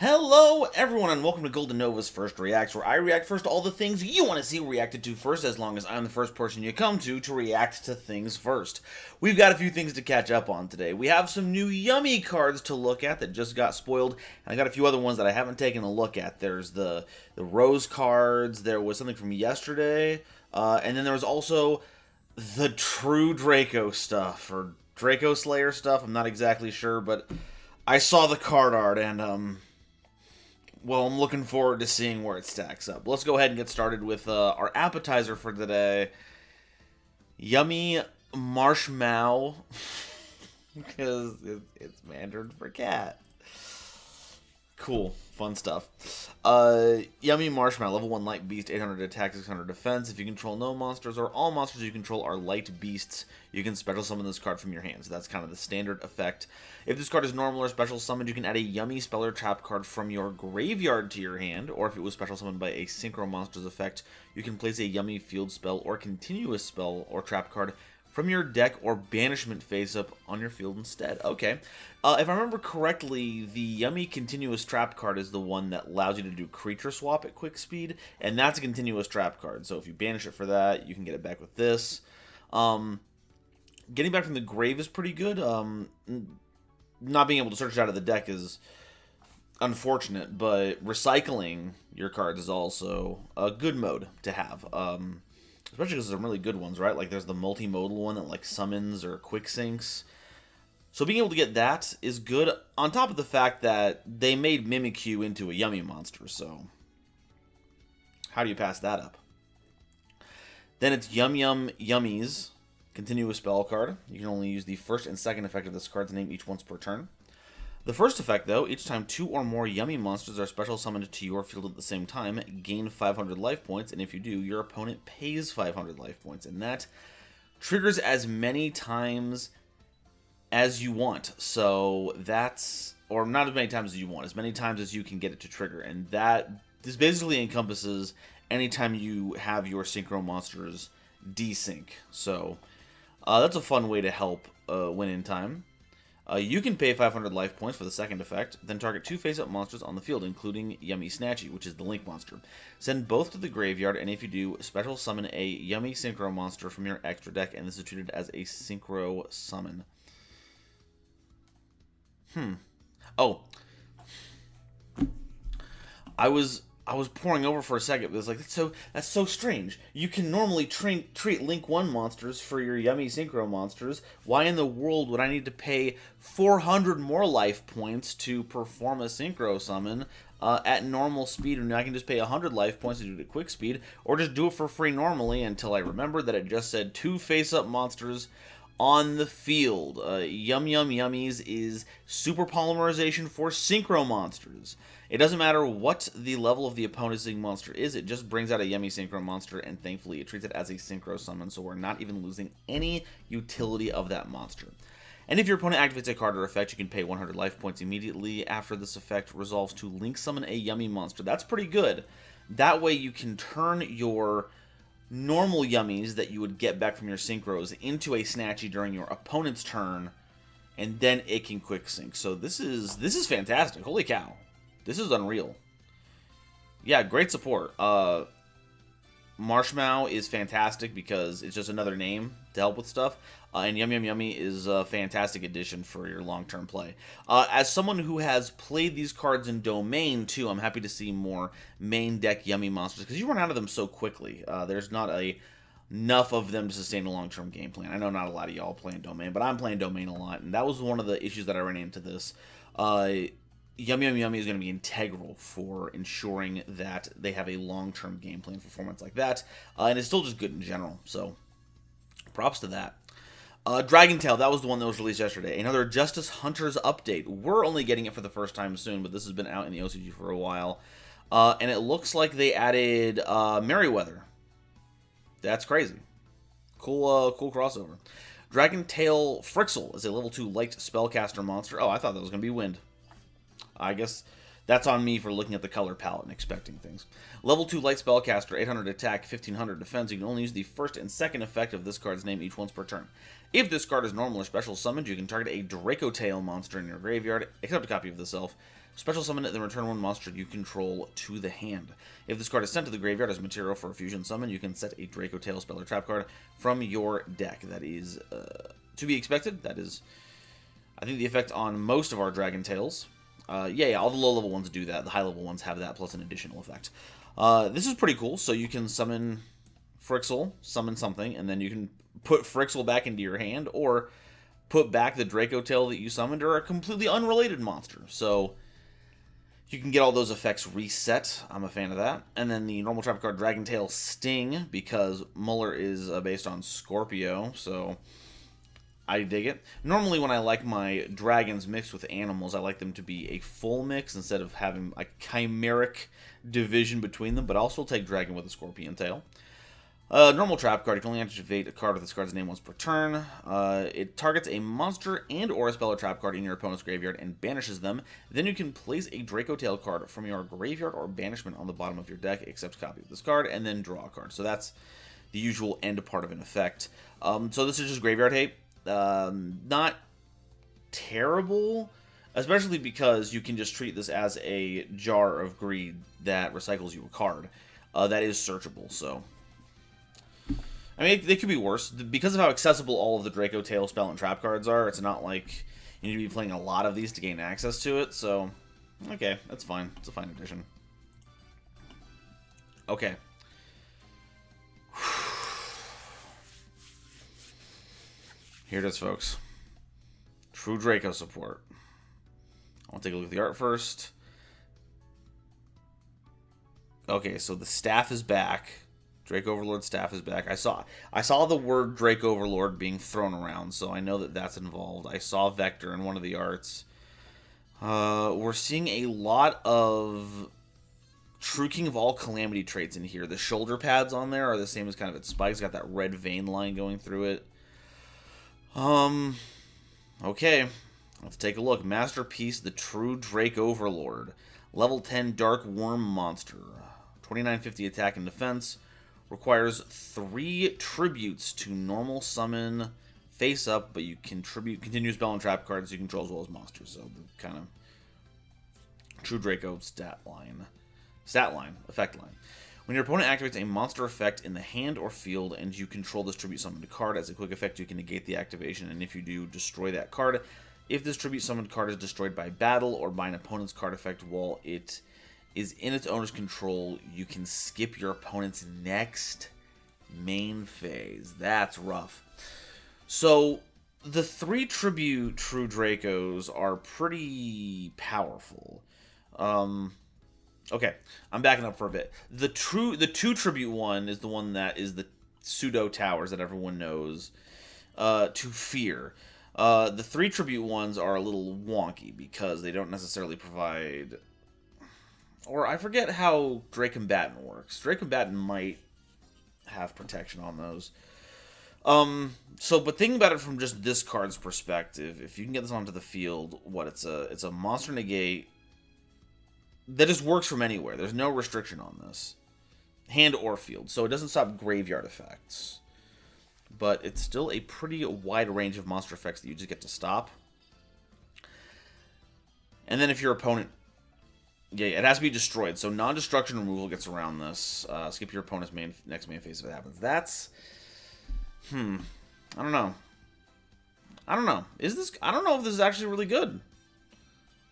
Hello, everyone, and welcome to Golden Nova's First Reacts, where I react first to all the things you want to see reacted to first, as long as I'm the first person you come to react to things first. We've got a few things to catch up on today. We have some new yummy cards to look at that just got spoiled, and I got a few other ones that I haven't taken a look at. There's the Rose cards, there was something from yesterday, and then there was also the true Draco stuff, or Draco Slayer stuff, I'm not exactly sure, but I saw the card art, and, well, I'm looking forward to seeing where it stacks up. Let's go ahead and get started with our appetizer for today. Yummy marshmallow. Because it's Mandarin for cat. Cool. Fun stuff. Yummy Marshmallow, level 1 light beast, 800 attack, 600 defense. If you control no monsters or all monsters you control are light beasts, you can special summon this card from your hand. So that's kind of the standard effect. If this card is normal or special summoned, you can add a Yummy spell or trap card from your graveyard to your hand, or if it was special summoned by a Synchro Monsters effect, you can place a Yummy field spell or continuous spell or trap card from your deck or banishment face up on your field instead. Okay. If I remember correctly, the Yummy Continuous Trap card is the one that allows you to do creature swap at quick speed, and that's a continuous trap card. So if you banish it for that, you can get it back with this. Getting back from the grave is pretty good. Not being able to search it out of the deck is unfortunate, but recycling your cards is also a good mode to have. Especially because there's some really good ones, right? Like there's the multimodal one that like summons or quick sinks. So being able to get that is good, on top of the fact that they made Mimikyu into a Yummy monster, so how do you pass that up? Then it's Yum Yum Yummies, continuous spell card. You can only use the first and second effect of this card's name each once per turn. The first effect, though, each time 2 or more Yummy monsters are special summoned to your field at the same time, gain 500 life points, and if you do, your opponent pays 500 life points, and that triggers as many times as you want. So that's, or not as many times as you want, as many times as you can get it to trigger, and this basically encompasses anytime you have your Synchro monsters desync. So that's a fun way to help win in time. You can pay 500 life points for the second effect, then target 2 face-up monsters on the field, including Yummy Snatchy, which is the Link monster. Send both to the graveyard, and if you do, special summon a Yummy Synchro monster from your extra deck, and this is treated as a Synchro summon. Oh. I was pouring over for a second, but it was like, that's so strange. You can normally treat Link 1 monsters for your Yummy Synchro monsters. Why in the world would I need to pay 400 more life points to perform a Synchro summon at normal speed, and I can just pay 100 life points to do it at quick speed, or just do it for free normally until I remember that it just said 2 face-up monsters on the field. Yum Yum Yummies is super polymerization for Synchro monsters. It doesn't matter what the level of the opponent's monster is, it just brings out a Yummy Synchro monster, and thankfully it treats it as a Synchro summon, so we're not even losing any utility of that monster. And if your opponent activates a card or effect, you can pay 100 life points immediately after this effect resolves to Link summon a Yummy monster. That's pretty good. That way you can turn your normal Yummies that you would get back from your Synchros into a Snatchy during your opponent's turn, and then it can quick sync. So this is fantastic. Holy cow. This is unreal. Yeah, great support. Marshmallow is fantastic because it's just another name to help with stuff. And Yum Yum Yummy is a fantastic addition for your long-term play. As someone who has played these cards in Domain, too, I'm happy to see more main deck Yummy monsters, because you run out of them so quickly. There's not enough of them to sustain a long-term game plan. I know not a lot of y'all play in Domain, but I'm playing Domain a lot, and that was one of the issues that I ran into this. Yum Yum Yummy is going to be integral for ensuring that they have a long-term game plan for formats like that, and it's still just good in general, so props to that. Dracotail, that was the one that was released yesterday. Another Justice Hunters update. We're only getting it for the first time soon, but this has been out in the OCG for a while, and it looks like they added Merryweather. That's crazy. Cool crossover. Dracotail Frixel is a level 2 light spellcaster monster. Oh, I thought that was going to be Wind. I guess that's on me for looking at the color palette and expecting things. Level 2 light spellcaster, 800 attack, 1500 defense. You can only use the first and second effect of this card's name each once per turn. If this card is normal or special summoned, you can target a Dracotail monster in your graveyard, accept a copy of this elf, Special summon it, then return one monster you control to the hand. If this card is sent to the graveyard as material for a fusion summon, you can set a Dracotail spell or trap card from your deck. That is to be expected. That is, I think, the effect on most of our Dragon Tails. Yeah, all the low-level ones do that. The high-level ones have that plus an additional effect. This is pretty cool. So you can summon Frixel, summon something, and then you can put Frixel back into your hand, or put back the Dracotail that you summoned, or a completely unrelated monster. So you can get all those effects reset. I'm a fan of that. And then the normal trap card, Dragontail Sting, because Muller is based on Scorpio, so I dig it. Normally when I like my dragons mixed with animals, I like them to be a full mix instead of having a chimeric division between them, but I'll still take dragon with a scorpion tail. Normal trap card, you can only activate a card with this card's name once per turn. It targets a monster and or a spell or trap card in your opponent's graveyard and banishes them. Then you can place a Dracotail card from your graveyard or banishment on the bottom of your deck, except a copy of this card, and then draw a card. So that's the usual end part of an effect. So this is just graveyard hate. Not terrible, especially because you can just treat this as a jar of greed that recycles you a card. That is searchable, so I mean, they could be worse. Because of how accessible all of the Dracotail spell and trap cards are, it's not like you need to be playing a lot of these to gain access to it, so okay, that's fine. It's a fine addition. Okay. Here it is, folks. True Draco support. I'll take a look at the art first. Okay, so the staff is back. Draco Overlord staff is back. I saw the word Draco Overlord being thrown around, so I know that that's involved. I saw Vector in one of the arts. We're seeing a lot of True King of all Calamity traits in here. The shoulder pads on there are the same as kind of its spikes. Got that red vein line going through it. Okay. Let's take a look. Masterpiece, the True Draco Overlord. Level 10 Dark Worm Monster. 2950 attack and defense. Requires 3 tributes to normal summon face up, but you can tribute continuous spell and trap cards you control as well as monsters. So the kind of True Draco effect line. When your opponent activates a monster effect in the hand or field and you control this tribute summoned card, as a quick effect you can negate the activation, and if you do, destroy that card. If this tribute summoned card is destroyed by battle or by an opponent's card effect while it is in its owner's control, you can skip your opponent's next main phase. That's rough. So the 3 tribute True Dracos are pretty powerful. Okay, I'm backing up for a bit. The 2 tribute one is the one that is the pseudo towers that everyone knows to fear. The 3 tribute ones are a little wonky because they don't necessarily provide, or I forget how Drake Combatant works. Drake Combatant might have protection on those. But thinking about it from just this card's perspective, if you can get this onto the field, it's a monster negate that just works from anywhere. There's no restriction on this. Hand or field. So it doesn't stop graveyard effects. But it's still a pretty wide range of monster effects that you just get to stop. And then if your opponent, yeah, it has to be destroyed. So non-destruction removal gets around this. Skip your opponent's next main phase if it happens. That's, I don't know. I don't know if this is actually really good.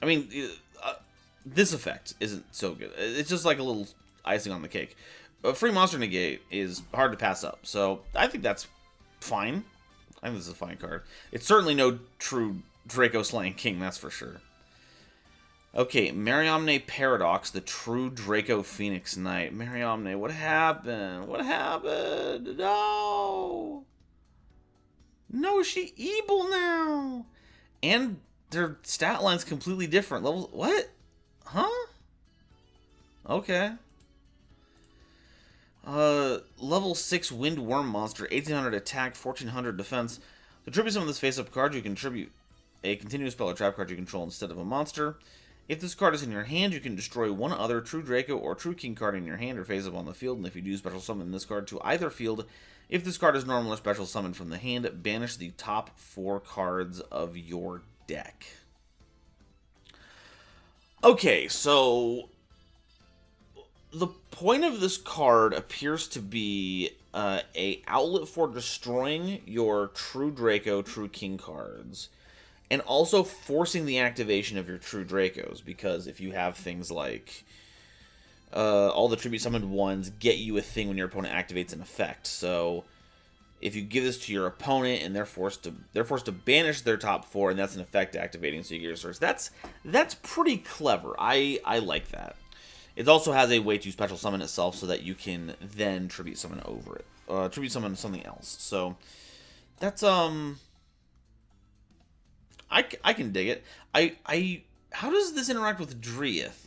I mean, this effect isn't so good. It's just like a little icing on the cake. A free monster negate is hard to pass up. So I think that's fine. I think this is a fine card. It's certainly no true Draco Slaying King, that's for sure. Okay, Mariamne Paradox, the True Draco Phoenix Knight. Mariamne, what happened? What happened? No! No, is she evil now? And their stat line's completely different. Level, what? Huh? Okay. Level 6 Windworm Monster, 1800 attack, 1400 defense. To tribute some of this face-up card, you can tribute a continuous spell or trap card you control instead of a monster. If this card is in your hand, you can destroy one other True Draco or True King card in your hand or face-up on the field, and if you do, special summon this card to either field. If this card is normal or special summoned from the hand, banish the top 4 cards of your deck. Okay, so the point of this card appears to be a outlet for destroying your True Draco, True King cards, and also forcing the activation of your True Dracos, because if you have things like all the tribute summoned ones get you a thing when your opponent activates an effect. So if you give this to your opponent and they're forced to banish their top 4, and that's an effect activating, so you get your source. That's pretty clever. I like that. It also has a way to special summon itself so that you can then tribute summon over it. Tribute summon something else. So that's I can dig it. I how does this interact with Dreeth?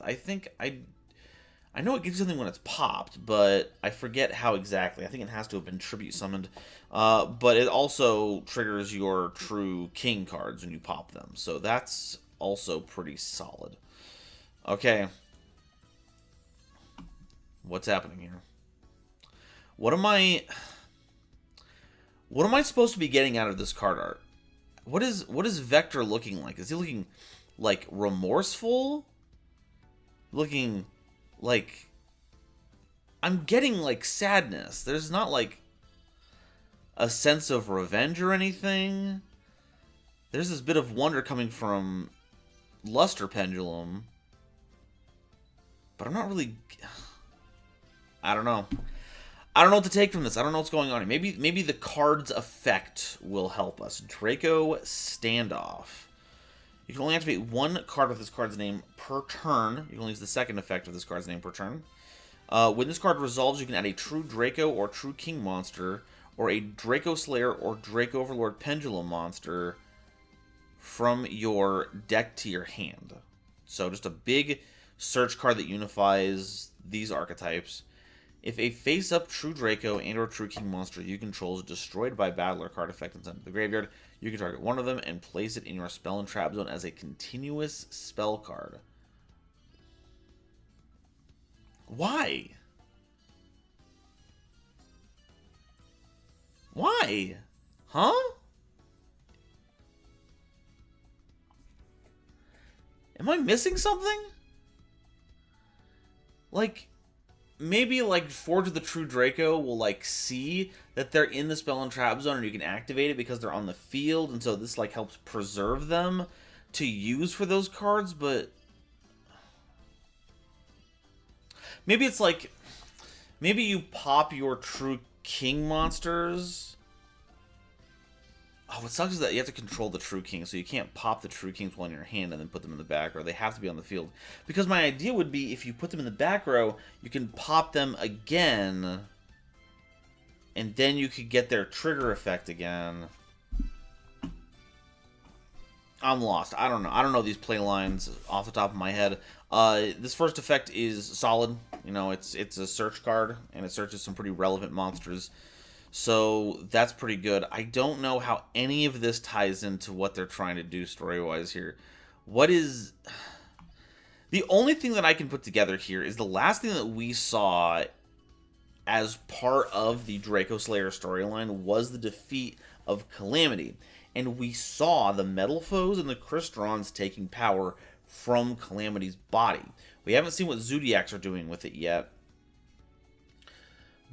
I know it gives you something when it's popped, but I forget how exactly. I think it has to have been tribute summoned. But it also triggers your True King cards when you pop them. So that's also pretty solid. Okay. What's happening here? What am I supposed to be getting out of this card art? What is Vector looking like? Is he looking like remorseful? Looking like I'm getting like sadness. There's not like a sense of revenge or anything. There's this bit of wonder coming from Luster Pendulum, but I'm not really. I don't know. I don't know what to take from this. I don't know what's going on here. Maybe the card's effect will help us. Draco Stand-Off. You can only activate one card with this card's name per turn. You can only use the second effect of this card's name per turn. When this card resolves, you can add a True Draco or True King monster, or a Draco Slayer or Draco Overlord Pendulum monster from your deck to your hand. So just a big search card that unifies these archetypes. If a face-up True Draco and or True King monster you control is destroyed by battle or card effect and sent to the graveyard, you can target one of them and place it in your spell and trap zone as a continuous spell card. Why? Why? Huh? Am I missing something? Like, maybe like Forge of the True Draco will like see that they're in the spell and trap zone and you can activate it because they're on the field, and so this like helps preserve them to use for those cards. But maybe it's like, maybe you pop your True King monsters. Oh, what sucks is that you have to control the True King, so you can't pop the True Kings while in your hand and then put them in the back row. They have to be on the field. Because my idea would be, if you put them in the back row, you can pop them again, and then you could get their trigger effect again. I'm lost. I don't know. I don't know these play lines off the top of my head. This first effect is solid. You know, it's a search card, and it searches some pretty relevant monsters. So that's pretty good. I don't know how any of this ties into what they're trying to do story-wise here. What is... The only thing that I can put together here is the last thing that we saw as part of the Draco Slayer storyline was the defeat of Calamity. And we saw the Metal Foes and the Crystons taking power from Calamity's body. We haven't seen what Zodiacs are doing with it yet.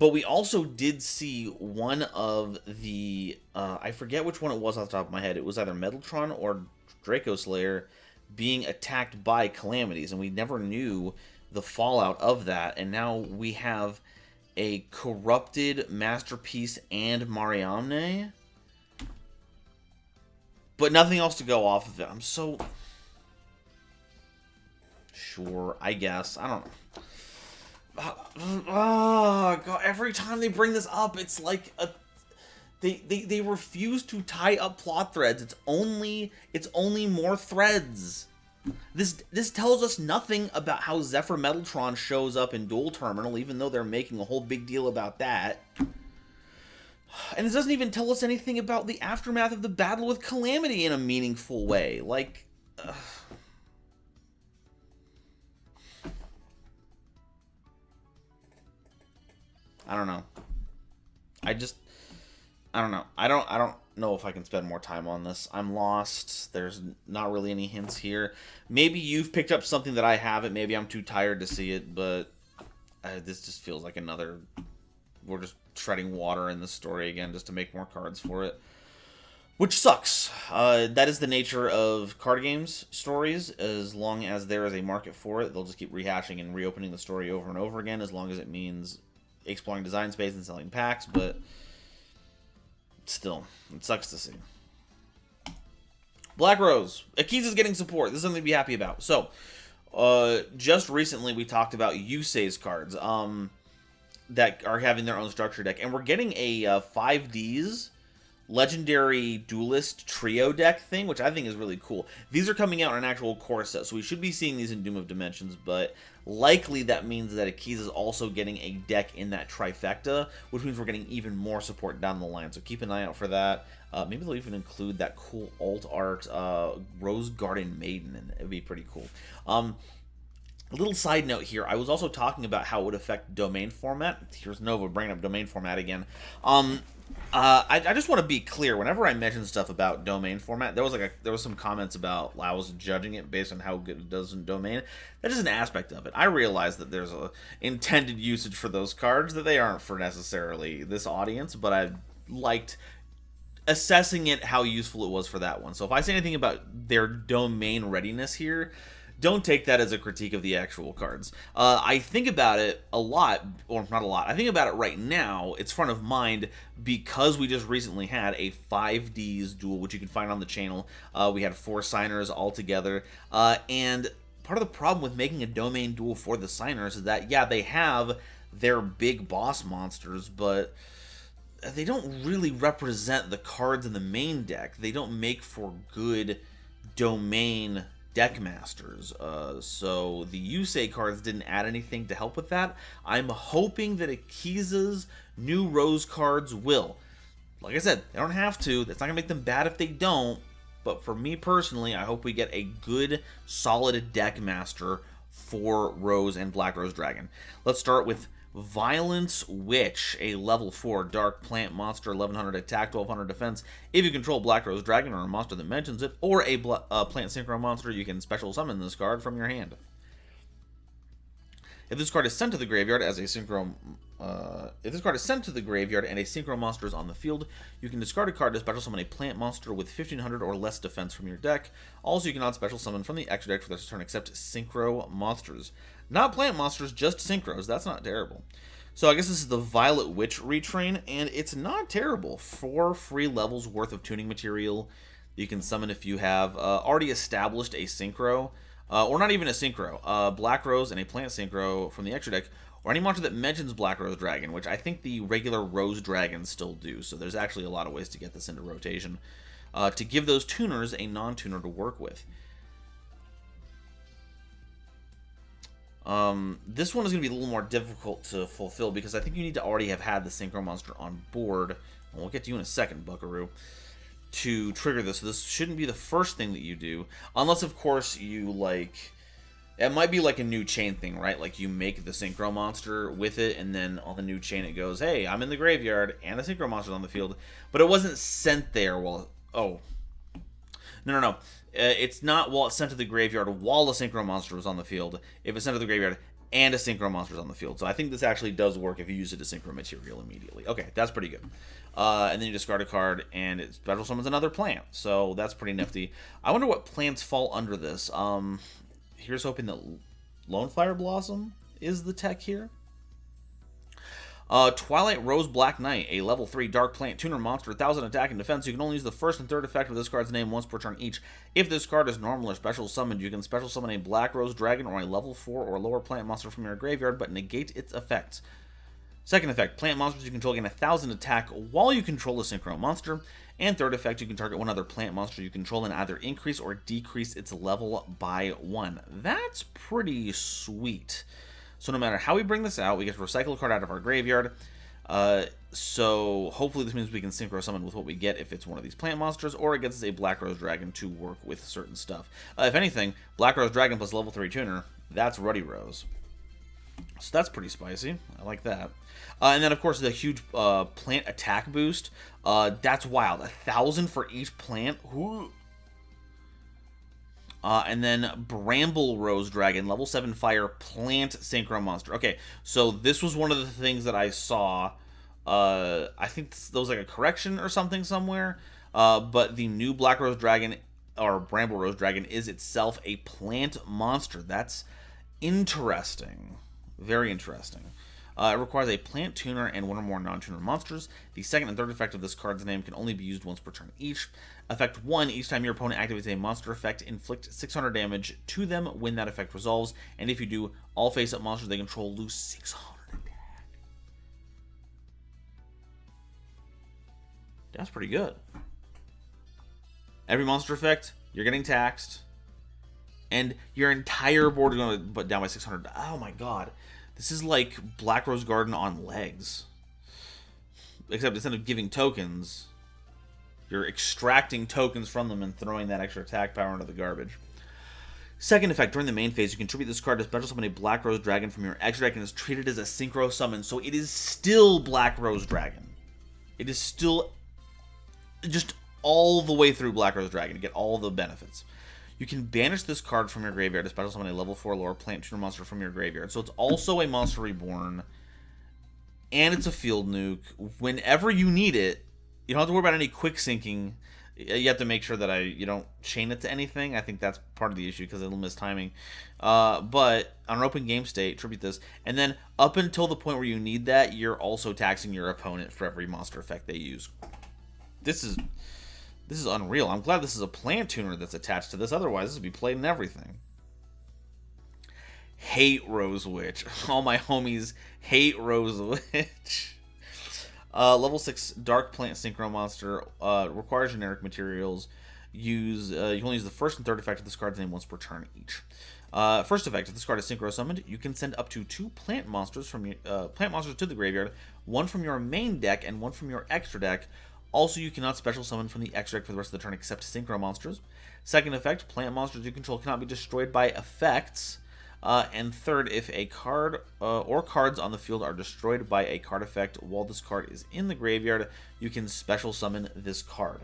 But we also did see one of the, I forget which one it was off the top of my head. It was either Metaltron or Draco Slayer being attacked by Calamities, and we never knew the fallout of that. And now we have a corrupted Masterpiece and Mariamne, but nothing else to go off of it. I'm so... Sure, I guess. I don't know. Oh, God, every time they bring this up, it's like a... They refuse to tie up plot threads. It's only more threads. This tells us nothing about how Zephyr Metaltron shows up in Dual Terminal, even though they're making a whole big deal about that. And this doesn't even tell us anything about the aftermath of the battle with Calamity in a meaningful way. Like... I don't know. I don't know. I don't know if I can spend more time on this. I'm lost. There's not really any hints here. Maybe you've picked up something that I haven't. Maybe I'm too tired to see it, but this just feels like another... We're just treading water in the story again just to make more cards for it. Which sucks. That is the nature of card games stories. As long as there is a market for it, they'll just keep rehashing and reopening the story over and over again, as long as it means exploring design space and selling packs, but still, it sucks to see. Black Rose. Akiza is getting support. This is something to be happy about. So, just recently we talked about Yusei's cards that are having their own structure deck, and we're getting a 5Ds Legendary Duelist Trio deck thing, which I think is really cool. These are coming out in an actual core set, so we should be seeing these in Doom of Dimensions, but likely that means that Akiza is also getting a deck in that trifecta, which means we're getting even more support down the line, so keep an eye out for that. Maybe they'll even include that cool alt art Rose Garden Maiden, and it would be pretty cool. A little side note here, I was also talking about how it would affect domain format. Here's Nova bringing up domain format again. I just want to be clear. Whenever I mention stuff about domain format, there was some comments about I was judging it based on how good it does in domain. That is an aspect of it. I realize that there's a intended usage for those cards that they aren't for necessarily this audience, but I liked assessing it how useful it was for that one. So if I say anything about their domain readiness here, don't take that as a critique of the actual cards. I think about it a lot, or not a lot. I think about it right now. It's front of mind because we just recently had a 5Ds duel, which you can find on the channel. We had 4 signers all together. And part of the problem with making a domain duel for the signers is that, yeah, they have their big boss monsters, but they don't really represent the cards in the main deck. They don't make for good domain deck masters, so the Yusei cards didn't add anything to help with that. I'm hoping that Akiza's new Rose cards will. Like I said, they don't have to. That's not going to make them bad if they don't, but for me personally, I hope we get a good, solid deck master for Rose and Black Rose Dragon. Let's start with Violence Witch, a level 4 dark plant monster, 1100 attack, 1200 defense. If you control Black Rose Dragon or a monster that mentions it, or a plant synchro monster, you can special summon this card from your hand. If this card is sent to the graveyard as a synchro, if this card is sent to the graveyard and a synchro monster is on the field, you can discard a card to special summon a plant monster with 1500 or less defense from your deck. Also, you cannot special summon from the extra deck for this turn except synchro monsters. Not plant monsters, just synchros. That's not terrible. So I guess this is the Violet Witch retrain, and it's not terrible. 4 free levels worth of tuning material you can summon if you have already established a synchro, or not even a synchro. Black Rose and a plant synchro from the extra deck, or any monster that mentions Black Rose Dragon, which I think the regular Rose Dragons still do. So there's actually a lot of ways to get this into rotation, to give those tuners a non-tuner to work with. This one is going to be a little more difficult to fulfill because I think you need to already have had the synchro monster on board, and we'll get to you in a second, Buckaroo, to trigger this. So this shouldn't be the first thing that you do, unless of course you it might be like a new chain thing, right? Like you make the synchro monster with it, and then on the new chain it goes, hey, I'm in the graveyard and a synchro monster's on the field, but it wasn't sent there while, oh, no. It's not while it's sent to the graveyard while a synchro monster was on the field. If it's sent to the graveyard and a synchro monster is on the field. So I think this actually does work if you use it as synchro material immediately. Okay, that's pretty good. And then you discard a card and it special summons another plant. So that's pretty nifty. I wonder what plants fall under this. Here's hoping that Lone Fire Blossom is the tech here. Twilight Rose Black Knight, a level 3 dark plant tuner monster, 1000 attack and defense. You can only use the first and third effect of this card's name once per turn each. If this card is normal or special summoned, you can special summon a Black Rose Dragon or a level 4 or lower plant monster from your graveyard, but negate its effects. Second effect, plant monsters you control gain 1000 attack while you control a synchro monster. And third effect, you can target one other plant monster you control and either increase or decrease its level by 1. That's pretty sweet. So no matter how we bring this out, we get to recycle a card out of our graveyard. So hopefully this means we can synchro summon with what we get if it's one of these plant monsters, or it gets us a Black Rose Dragon to work with certain stuff. If anything, Black Rose Dragon plus level 3 tuner, that's Ruddy Rose. So that's pretty spicy. I like that. And then, of course, the huge plant attack boost. That's wild. 1,000 for each plant. Ooh. And then Bramble Rose Dragon, level 7 fire plant synchro monster. Okay, so this was one of the things that I saw. I think there was like a correction or something somewhere. But the new Black Rose Dragon, or Bramble Rose Dragon, is itself a plant monster. That's interesting. Very interesting. It requires a plant tuner and one or more non-tuner monsters. The second and third effect of this card's name can only be used once per turn each. Effect 1, each time your opponent activates a monster effect, inflict 600 damage to them when that effect resolves. And if you do, all face-up monsters they control lose 600 attack. That's pretty good. Every monster effect, you're getting taxed. And your entire board is going to put down by 600. Oh my god. This is like Black Rose Garden on legs. Except instead of giving tokens, you're extracting tokens from them and throwing that extra attack power into the garbage. Second effect, during the main phase, you contribute this card to special summon a Black Rose Dragon from your extra deck and is treated as a synchro summon. So it is still Black Rose Dragon. It is still just all the way through Black Rose Dragon to get all the benefits. You can banish this card from your graveyard to special summon a level 4 lower plant tuner monster from your graveyard. So it's also a Monster Reborn, and it's a field nuke. Whenever you need it, you don't have to worry about any quick syncing. You have to make sure that you don't chain it to anything. I think that's part of the issue because it'll miss timing. But on an open game state, tribute this, and then up until the point where you need that, you're also taxing your opponent for every monster effect they use. This is unreal. I'm glad this is a plant tuner that's attached to this. Otherwise, this would be played in everything. Hate Rose Witch. All my homies hate Rose Witch. Level 6 Dark Plant Synchro Monster. Requires generic materials. You can only use the first and third effect of this card's name once per turn each. First effect, if this card is synchro summoned, you can send up to 2 plant monsters to the graveyard, one from your main deck and one from your extra deck. Also, you cannot special summon from the extra deck for the rest of the turn except synchro monsters. Second effect, plant monsters you control cannot be destroyed by effects. And third, if a card or cards on the field are destroyed by a card effect while this card is in the graveyard, you can special summon this card.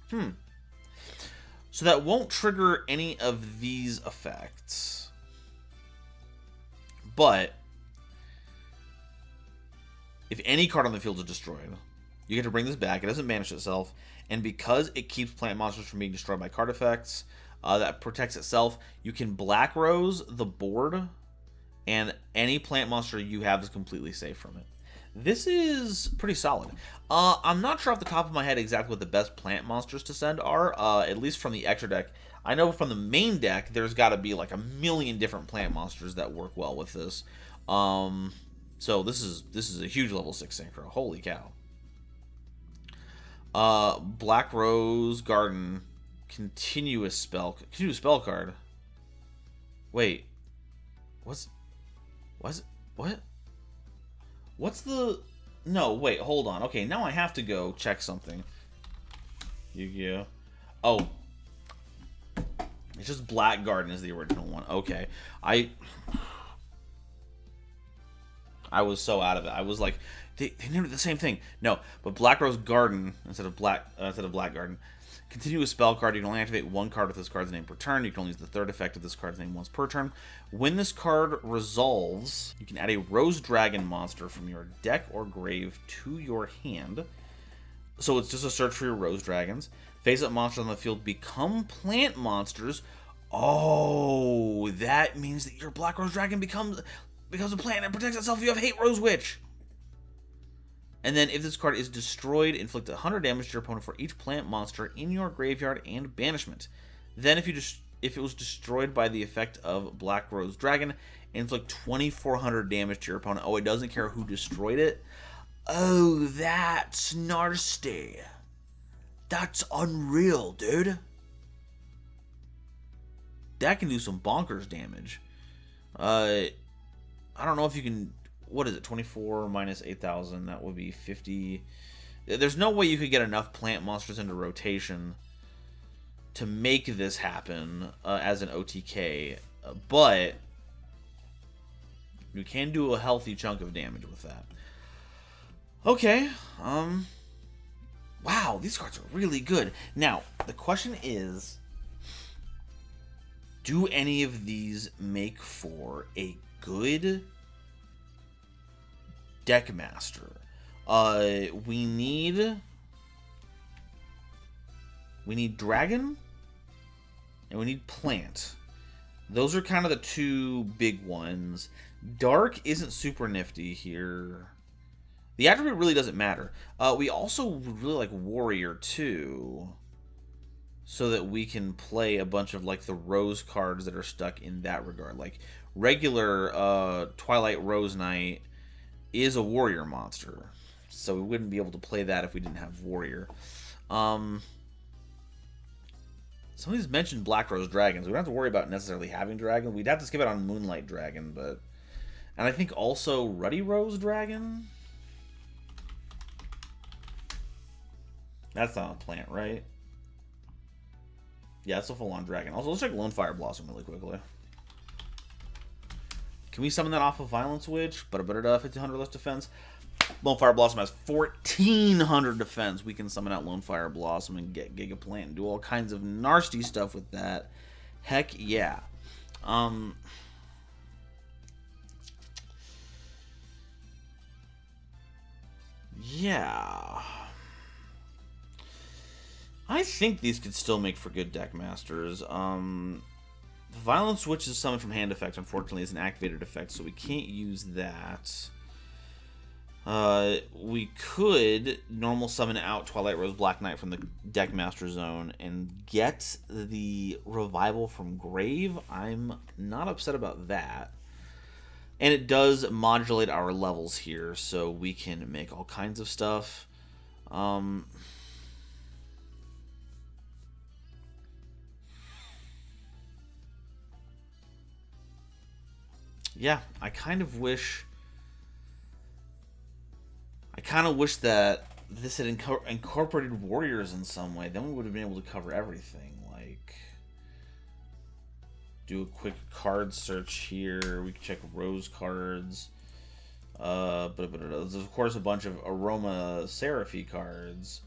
So that won't trigger any of these effects. But if any card on the field is destroyed, you get to bring this back. It doesn't banish itself. And because it keeps plant monsters from being destroyed by card effects, that protects itself, you can Black Rose the board, and any plant monster you have is completely safe from it. This is pretty solid. I'm not sure off the top of my head exactly what the best plant monsters to send are, at least from the extra deck. I know from the main deck, there's got to be like a million different plant monsters that work well with this. So this is a huge level 6 synchro. Holy cow. Black Rose Garden, continuous spell card. Wait, what? What's the? No, wait, hold on. Okay, now I have to go check something. Yu-Gi-Oh. Oh, it's just Black Garden is the original one. Okay, I was so out of it. I was like, they named it the same thing. No, but Black Rose Garden instead of Black Garden. Continuous spell card. You can only activate one card with this card's name per turn. You can only use the third effect of this card's name once per turn. When this card resolves, you can add a Rose Dragon monster from your deck or grave to your hand. So it's just a search for your Rose Dragons. Face-up monsters on the field become plant monsters. Oh, that means that your Black Rose Dragon becomes a plant and protects itself if you have Hate Rose Witch. And then if this card is destroyed, inflict 100 damage to your opponent for each plant monster in your graveyard and banishment. Then if it was destroyed by the effect of Black Rose Dragon, inflict 2,400 damage to your opponent. Oh, it doesn't care who destroyed it? Oh, that's nasty. That's unreal, dude. That can do some bonkers damage. I don't know if you can... What is it? 24 minus 8,000. That would be 50. There's no way you could get enough plant monsters into rotation to make this happen as an OTK. But You can do a healthy chunk of damage with that. Okay, wow, these cards are really good. Now, the question is, do any of these make for a good deck master? We need dragon and we need plant. Those are kind of the two big ones. Dark isn't super nifty here. The attribute really doesn't matter. We also really like warrior too, so that we can play a bunch of like the rose cards that are stuck in that regard. Like regular Twilight Rose Knight is a warrior monster, so we wouldn't be able to play that if we didn't have warrior. Somebody's mentioned Black Rose Dragons. We don't have to worry about necessarily having dragon. We'd have to skip it on Moonlight Dragon, but... And I think also Ruddy Rose Dragon? That's not a plant, right? Yeah, it's a full-on dragon. Also, let's check Lone Fire Blossom really quickly. Can we summon that off of Violence Witch? But a better 1500 less defense. Lone Fire Blossom has 1400 defense. We can summon out Lone Fire Blossom and get Giga Plant and do all kinds of nasty stuff with that. Heck yeah. Yeah. I think these could still make for good deck masters. Violence Switch is summoned from hand effect, unfortunately, is an activated effect, so we can't use that. We could normal summon out Twilight Rose Black Knight from the deck master zone and get the revival from grave. I'm not upset about that. And it does modulate our levels here, so we can make all kinds of stuff. Yeah, I kind of wish that this had incorporated warriors in some way. Then we would have been able to cover everything. Like, do a quick card search here. We can check rose cards. But there's of course a bunch of Aroma Seraphy cards.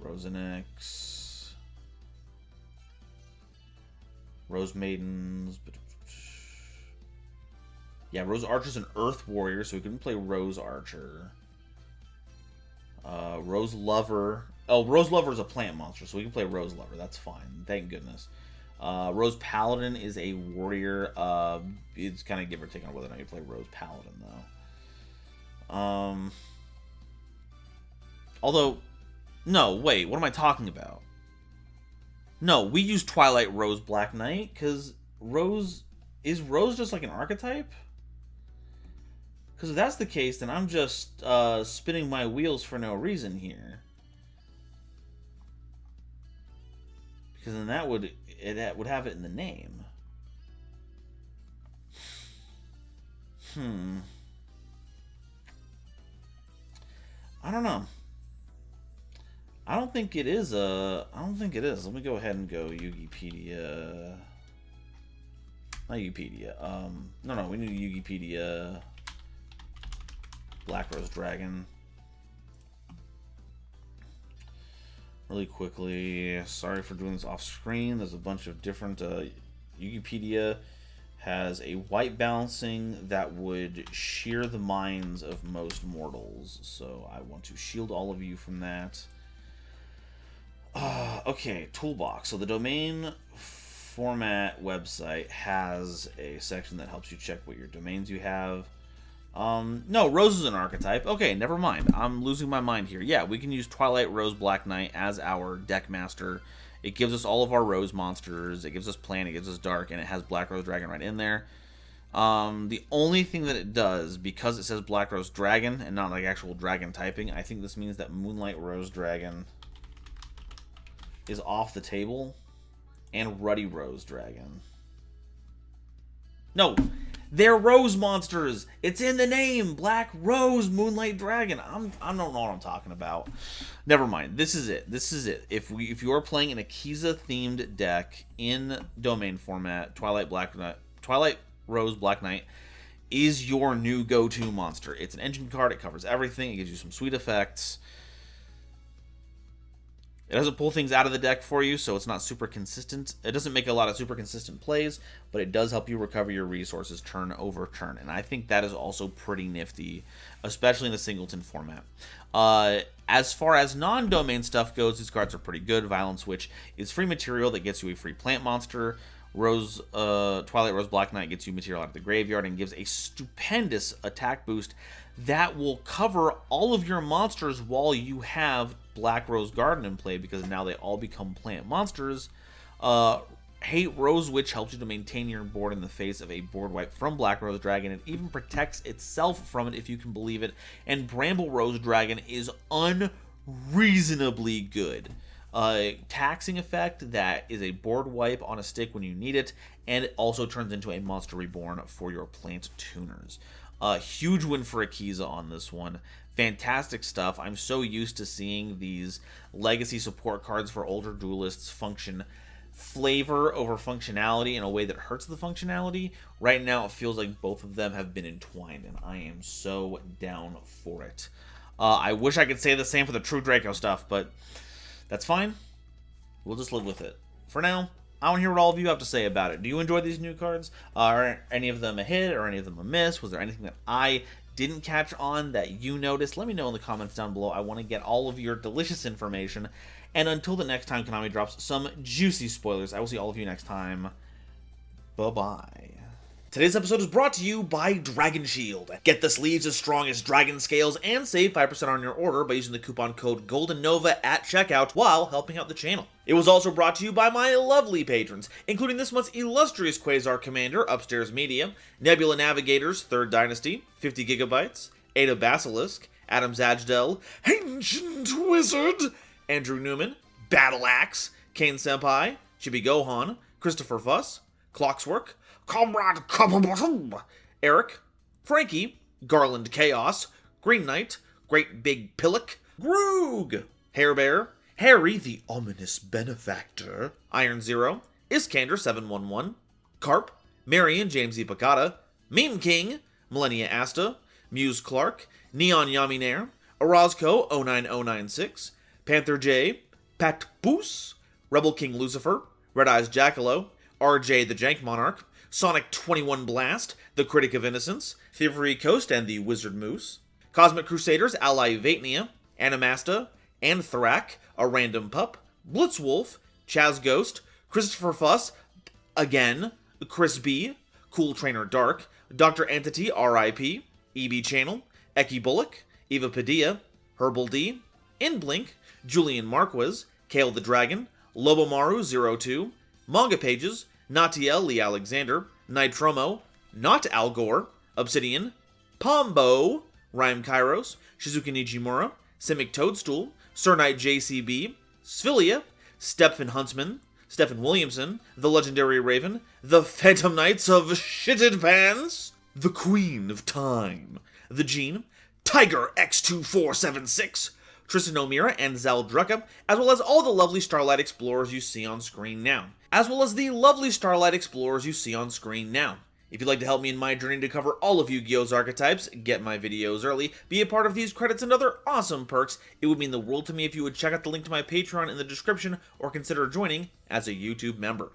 Rosenix, Rose Maidens. Yeah, Rose Archer's an Earth Warrior, so we can play Rose Archer. Rose Lover. Oh, Rose Lover is a plant monster, so we can play Rose Lover. That's fine. Thank goodness. Rose Paladin is a warrior. It's kind of give or take on whether or not you play Rose Paladin, though. Although, no, wait, what am I talking about? No, we use Twilight Rose Black Knight, because Rose... Is Rose just like an archetype? Because if that's the case, then I'm just spinning my wheels for no reason here. Because then that would have it in the name. I don't know. I don't think it is. Let me go ahead and go Yugipedia. Not Yugipedia. No, we need Yugipedia. Black Rose Dragon. Really quickly. Sorry for doing this off screen. There's a bunch of different. Yugipedia has a white balancing that would shear the minds of most mortals. So I want to shield all of you from that. Okay, toolbox. So the domain format website has a section that helps you check what your domains you have. No, Rose is an archetype. Okay, never mind. I'm losing my mind here. Yeah, we can use Twilight Rose Black Knight as our deck master. It gives us all of our Rose monsters. It gives us Plant, it gives us Dark, and it has Black Rose Dragon right in there. The only thing that it does, because it says Black Rose Dragon and not like actual dragon typing, I think this means that Moonlight Rose Dragon is off the table. And Ruddy Rose Dragon. No, they're Rose monsters. It's in the name. Black Rose Moonlight Dragon. I don't know what I'm talking about. Never mind. This is it. If you are playing an Akiza themed deck in domain format, Twilight Rose Black Knight is your new go-to monster. It's an engine card, it covers everything, it gives you some sweet effects. It doesn't pull things out of the deck for you, so it's not super consistent. It doesn't make a lot of super consistent plays, but it does help you recover your resources turn over turn. And I think that is also pretty nifty, especially in the singleton format. As far as non-domain stuff goes, these cards are pretty good. Violent Switch is free material that gets you a free plant monster. Twilight Rose Black Knight gets you material out of the graveyard and gives a stupendous attack boost that will cover all of your monsters while you have Black Rose Garden in play, because now they all become plant monsters. Hate Rose Witch helps you to maintain your board in the face of a board wipe from Black Rose Dragon. It even protects itself from it, if you can believe it. And Bramble Rose Dragon is unreasonably good. Taxing effect that is a board wipe on a stick when you need it, and it also turns into a monster reborn for your plant tuners. Huge win for Akiza on this one. Fantastic stuff. I'm so used to seeing these legacy support cards for older duelists function flavor over functionality in a way that hurts the functionality. Right now it feels like both of them have been entwined, and I am so down for it. I wish I could say the same for the True Draco stuff, but that's fine. We'll just live with it. For now, I want to hear what all of you have to say about it. Do you enjoy these new cards? Are any of them a hit or any of them a miss? Was there anything that I didn't catch on that you noticed? Let me know in the comments down below. I want to get all of your delicious information. And until the next time Konami drops some juicy spoilers, I will see all of you next time. Bye-bye. Today's episode is brought to you by Dragon Shield. Get the sleeves as strong as dragon scales and save 5% on your order by using the coupon code GoldenNova at checkout while helping out the channel. It was also brought to you by my lovely patrons, including this month's illustrious Quasar Commander, Upstairs Media, Nebula Navigators, 3rd Dynasty, 50 Gigabytes, Ada Basilisk, Adam Zajdel, Ancient Wizard, Andrew Newman, Battle Axe, Kane Senpai, Chibi Gohan, Christopher Fuss, Clockswork, Comrade Copperbottom, Eric, Frankie, Garland Chaos, Green Knight, Great Big Pillock, Groog, Hairbear, Harry the Ominous Benefactor, Iron Zero, Iskander 711, Carp, Marion James E. Picata, Meme King, Millennia Asta, Muse Clark, Neon Yaminair, Orozco 09096, Panther J, Pat Boos, Rebel King Lucifer, Red Eyes Jackalow, RJ the Jank Monarch, Sonic 21 Blast, the Critic of Innocence, Thievery Coast and the Wizard Moose, Cosmic Crusaders Ally Vatnia, Animasta, Anthrak, a Random Pup, Blitzwolf, Chaz Ghost, Christopher Fuss, again, Chris B, Cool Trainer Dark, Dr. Entity RIP, EB Channel, Eki Bullock, Eva Padilla, Herbal D, Inblink, Julian Marquez, Kale the Dragon, Lobomaru02, Manga Pages, Natiel Lee Alexander, Nitromo, Not Al Gore, Obsidian, Pombo, Rhyme Kairos, Shizuka Nijimura, Simic Toadstool, Sir Knight JCB, Sphilia, Stephen Huntsman, Stephen Williamson, The Legendary Raven, The Phantom Knights of Shitted Pants, The Queen of Time, The Gene, Tiger X2476, Tristan O'Meara and Zaldrucka, as well as all the lovely Starlight Explorers you see on screen now. If you'd like to help me in my journey to cover all of Yu-Gi-Oh's archetypes, get my videos early, be a part of these credits and other awesome perks, it would mean the world to me if you would check out the link to my Patreon in the description or consider joining as a YouTube member.